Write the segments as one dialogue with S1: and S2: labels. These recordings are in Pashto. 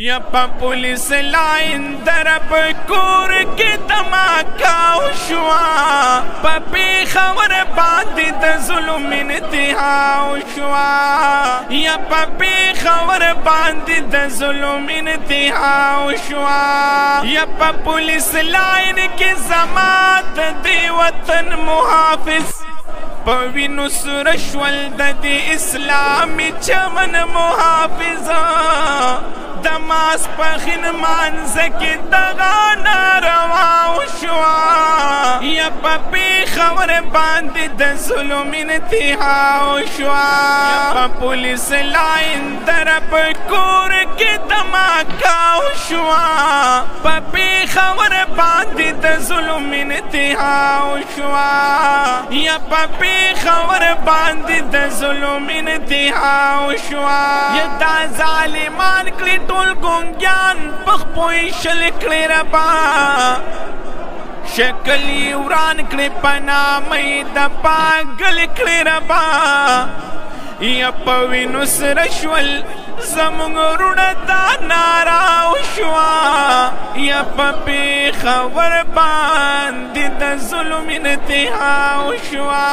S1: یا پا پولیس لائن درب کور کی دماکاو شوا پا پیخور باندی دا ظلم انتہاو شوا یا پا پیخور باندی دا ظلم انتہاو شوا یا پا پولیس لائن کی زمات دی وطن محافظ پوینو سرشول دا دی اسلامی چمن محافظ دماس پخین مانزکی دغا نارواو شوا یا پا پیخور باندی دا ظلم انتہاو شوا یا پا پولیس لائن درب کور کی دماکاو شوا پا پیخور باندی دا ظلم انتہاو شوا یا پا پیخور باندی دا ظلم انتہاو شوا یا دا ظالمان کلی ټول ګونګیان پخپوی شل کړی ربا شکل یې وران کړی په نامې د پاگل کړی ربا یا په وینو سره شول زمونږ وروڼه دا ناراو شوا یا په پیښور باندې د ظلم انتهاو شوا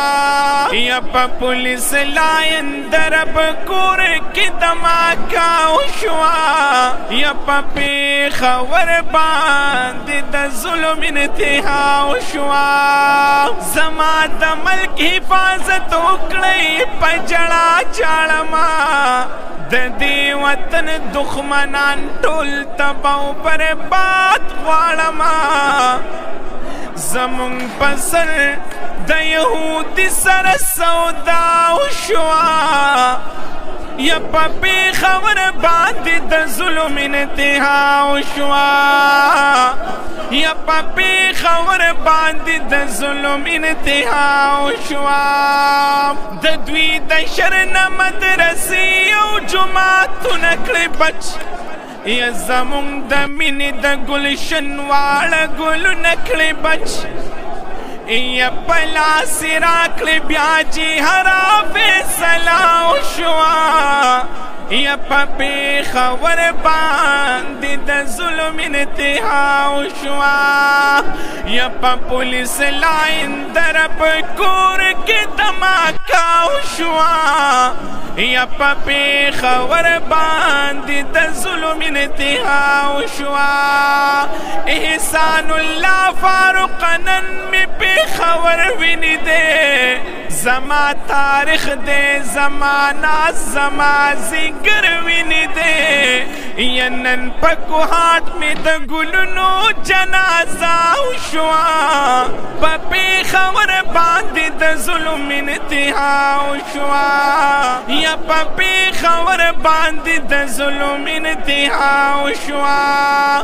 S1: یا په پولیس لاین درب کور کې دماکاو شوا یا په پیښور باندې د ظلم انتهاو شوا زما د ملک حفاظت وکړئ په جړا چاړما د دې وطن دښمنان ټول تباو برباد غواړم زمونږ په سر د یهودي سره سودا وشوه یا په پیښور باندې د ظلم انتها وشوه یا په پیښور باندې د ظلم انتها وشوه د دوی د شر نه مدرسې او جوماتونه کړې بچ یا زمونږ د مینې د ګلشن واړه ګلونه کړې بچ یا په لاس راکړې بیا جهره فیصله وشوه یا په پیښور باندې د ظلم انتها وشوه یا په پولیس لاین درب کور کې دماکا وشوه یا په پیښور باندې د ظلم انتها وشوه احسان الله فاروق نن می پیښور ویني دی زما تاریخ دی زمانہ زما گروینی دے یا نن پکو ہاتھ میں دا گلنو جنازہ شوا پا پیښور باندې د ظلم انتہا شوا یا پا پیښور باندې د ظلم انتہا شوا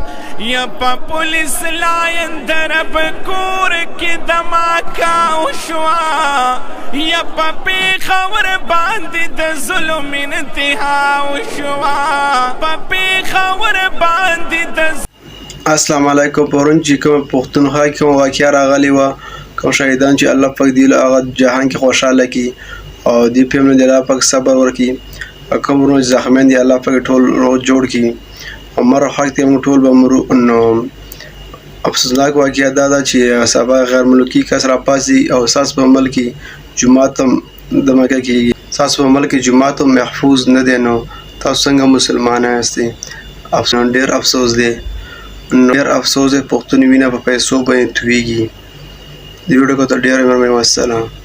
S1: یا پا پولیس لاین درب کور کی دماکا شوا یا پا پیښور باندې د ظلم انتہا
S2: السلام علیکم پرون چې کوم پښتونخوا کې کوم واقعیا راغلی وه کوم شهیدان چې الله پاک دی له هغه جهان کې خوشحاله کړي او دې فیملی دی الله پاک صبر ورکړي کوم ورونه چې زخمیان دي الله پاک ټول روغ جوړ کړي او مرو حق ته موږ ټول به مرو نو افسوسناک واقعیا دا ده چې سبا غیر ملکي کس راپاڅي او ساس په عمل کې جومات هم دمکه کېږي ساس په عمل کې جومات هم محفوظ نه دی نو تاسو څنګه مسلمانان یاستئ ډېر افسوس دی ډېر افسوس دی پښتون وینه په پیسو باندې تویږي د ویډیو کتل ډېر مهرباني والسلام